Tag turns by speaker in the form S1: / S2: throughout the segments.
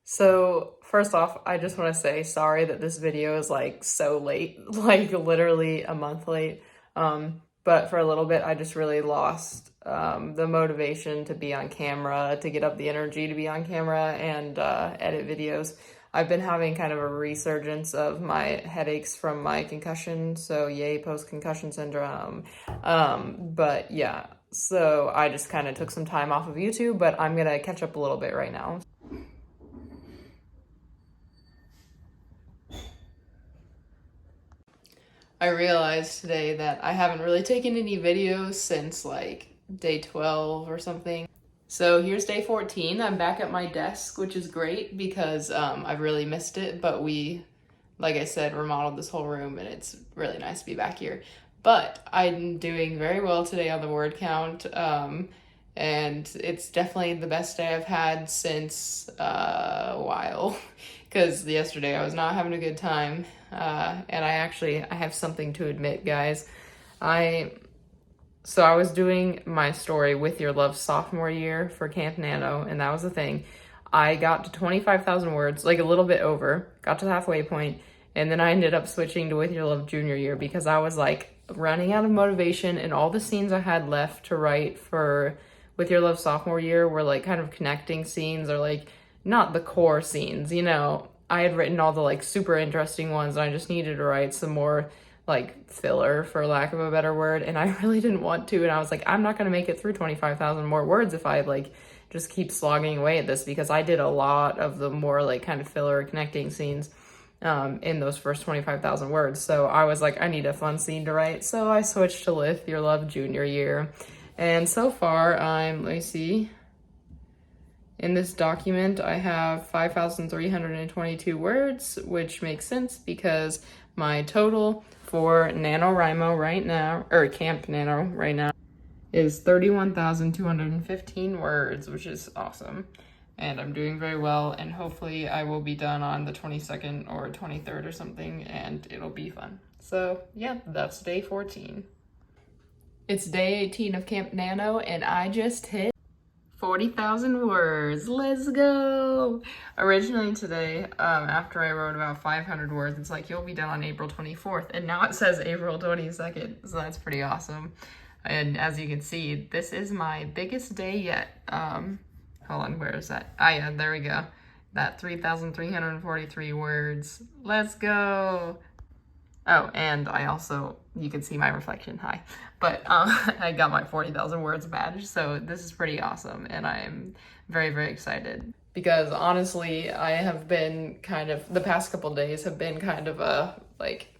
S1: So first off, I just want to say sorry that this video is like so late, like literally a month late. But for a little bit, I just really lost the motivation to be on camera, to get up the energy to be on camera and edit videos. I've been having kind of a resurgence of my headaches from my concussion, so yay, post-concussion syndrome. But yeah, so I just kind of took some time off of YouTube, but I'm gonna catch up a little bit right now. I realized today that I haven't really taken any videos since like day 12 or something. So here's day 14. I'm back at my desk, which is great because I've really missed it, but we, like I said, remodeled this whole room and it's really nice to be back here. But I'm doing very well today on the word count, and it's definitely the best day I've had since a while, because yesterday I was not having a good time, and I have something to admit, guys. So I was doing my story with your love sophomore year for Camp NaNo, and that was the thing. I got to 25,000 words, like a little bit over, got to the halfway point, and then I ended up switching to With Your Love junior year because I was like running out of motivation, and all the scenes I had left to write for With Your Love sophomore year were like kind of connecting scenes, or like not the core scenes, you know. I had written all the like super interesting ones and I just needed to write some more like filler, for lack of a better word, and I really didn't want to, and I was like, I'm not gonna make it through 25,000 more words if I like just keep slogging away at this, because I did a lot of the more like kind of filler connecting scenes in those first 25,000 words. So I was like, I need a fun scene to write, so I switched to With Your Love junior year. And so far let me see, in this document I have 5,322 words, which makes sense because my total for NaNoWriMo right now, or Camp NaNo right now, is 31,215 words, which is awesome. And I'm doing very well, and hopefully I will be done on the 22nd or 23rd or something, and it'll be fun. So yeah, that's day 14. It's day 18 of Camp NaNo, and I just hit 40,000 words. Let's go! Originally today, after I wrote about 500 words, it's like, you'll be done on April 24th, and now it says April 22nd, so that's pretty awesome. And as you can see, this is my biggest day yet. Hold on, where is that? Ah, yeah, there we go. That 3,343 words. Let's go! Oh, and I also, you can see my reflection, hi. But I got my 40,000 words badge, so this is pretty awesome, and I'm very, very excited. Because honestly, I have been kind of, the past couple days have been kind of like,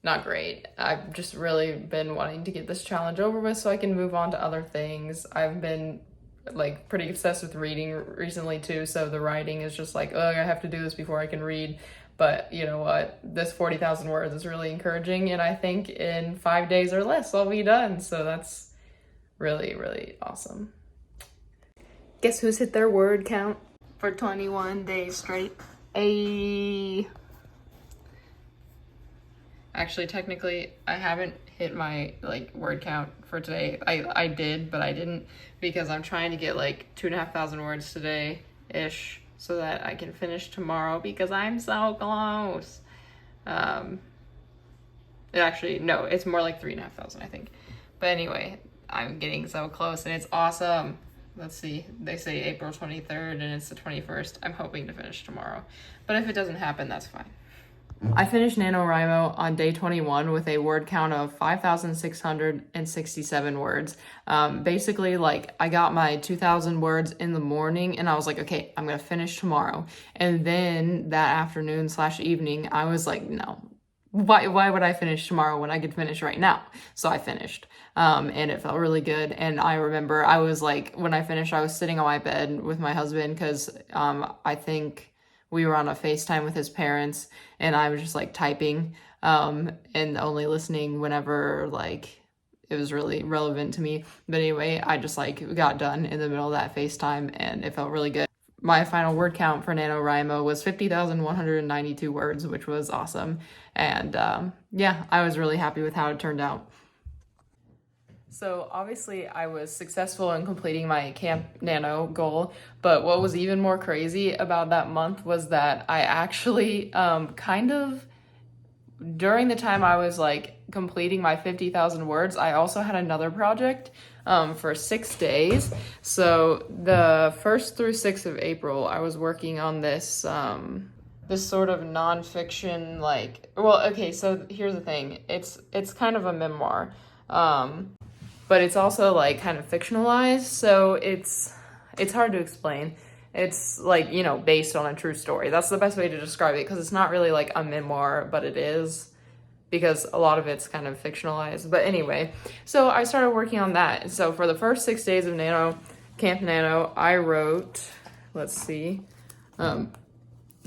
S1: not great. I've just really been wanting to get this challenge over with so I can move on to other things. I've been like pretty obsessed with reading recently too, so the writing is just like, oh, I have to do this before I can read. But you know what? This 40,000 words is really encouraging, and I think in 5 days or less I'll be done. So that's really, really awesome. Guess who's hit their word count for 21 days straight? Actually, technically, I haven't hit my like word count for today. I did, but I didn't, because I'm trying to get like 2,500 words today-ish, so that I can finish tomorrow, because I'm so close. Actually, no, it's more like 3,500, I think. But anyway, I'm getting so close, and it's awesome. Let's see, they say April 23rd, and it's the 21st. I'm hoping to finish tomorrow. But if it doesn't happen, that's fine. I finished NaNoWriMo on day 21 with a word count of 5,667 words. Basically, like, I got my 2,000 words in the morning, and I was like, okay, I'm gonna finish tomorrow. And then that afternoon / evening, I was like, no, why would I finish tomorrow when I could finish right now? So I finished, and it felt really good. And I remember I was like, when I finished, I was sitting on my bed with my husband, because I think we were on a FaceTime with his parents, and I was just like typing and only listening whenever like it was really relevant to me. But anyway, I just like got done in the middle of that FaceTime, and it felt really good. My final word count for NaNoWriMo was 50,192 words, which was awesome. And yeah, I was really happy with how it turned out. So obviously I was successful in completing my Camp NaNo goal, but what was even more crazy about that month was that I actually kind of, during the time I was like completing my 50,000 words, I also had another project for 6 days. So the 1st through 6th of April, I was working on this this sort of nonfiction, like, well, okay, so here's the thing. It's kind of a memoir. But it's also like kind of fictionalized, so it's hard to explain. It's like, you know, based on a true story. That's the best way to describe it, because it's not really like a memoir, but it is, because a lot of it's kind of fictionalized. But anyway, so I started working on that. So for the first 6 days of Camp NaNo, I wrote, let's see,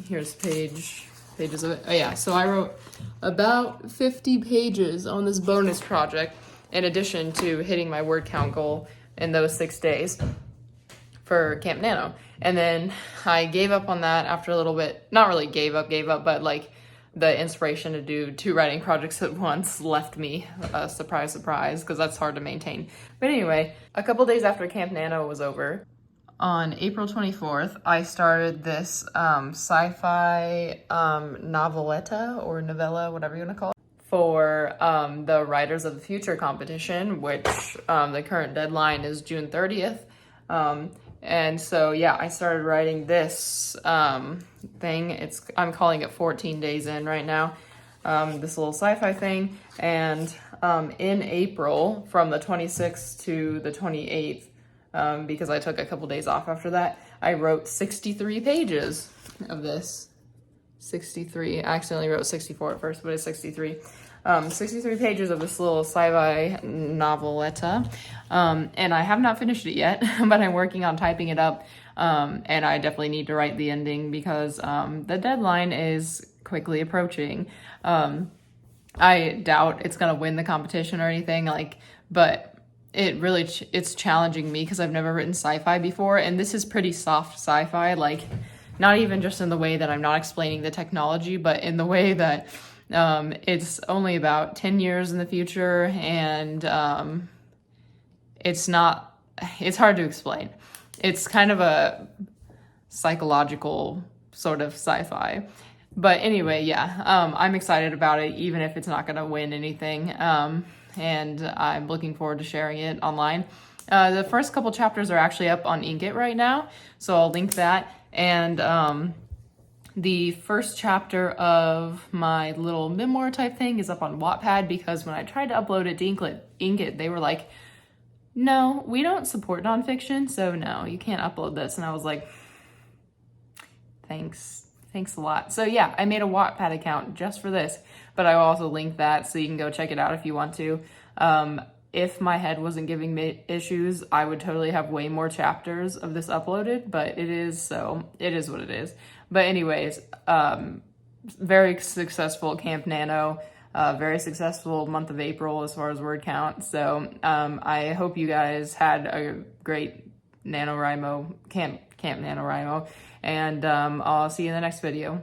S1: here's pages of it. Oh yeah, so I wrote about 50 pages on this bonus project, in addition to hitting my word count goal in those 6 days for Camp NaNo. And then I gave up on that after a little bit. Not really gave up, but like the inspiration to do 2 writing projects at once left me. Surprise, because that's hard to maintain. But anyway, a couple days after Camp NaNo was over, on April 24th, I started this sci-fi noveletta or novella, whatever you want to call it, for the Writers of the Future competition, which the current deadline is June 30th. And so, yeah, I started writing this thing. I'm calling it 14 Days In right now, this little sci-fi thing. And in April, from the 26th to the 28th, because I took a couple days off after that, I wrote 63 pages of this. 63. I accidentally wrote 64 at first, but it's 63. 63 pages of this little sci-fi noveletta. And I have not finished it yet, but I'm working on typing it up. And I definitely need to write the ending, because the deadline is quickly approaching. I doubt it's gonna win the competition or anything, like, but it's challenging me because I've never written sci-fi before, and this is pretty soft sci-fi, like, not even just in the way that I'm not explaining the technology, but in the way that it's only about 10 years in the future, and it's hard to explain. It's kind of a psychological sort of sci-fi. But anyway, yeah, I'm excited about it, even if it's not gonna win anything. And I'm looking forward to sharing it online. The first couple chapters are actually up on Inkitt right now, so I'll link that. And the first chapter of my little memoir type thing is up on Wattpad, because when I tried to upload it to Inkitt, they were like, no, we don't support nonfiction, so no, you can't upload this. And I was like, thanks a lot. So yeah, I made a Wattpad account just for this, but I will also link that so you can go check it out if you want to. If my head wasn't giving me issues, I would totally have way more chapters of this uploaded, but it is what it is. But anyways, very successful Camp NaNo, very successful month of April as far as word count. So I hope you guys had a great NaNoWriMo, Camp NaNoWriMo, and I'll see you in the next video.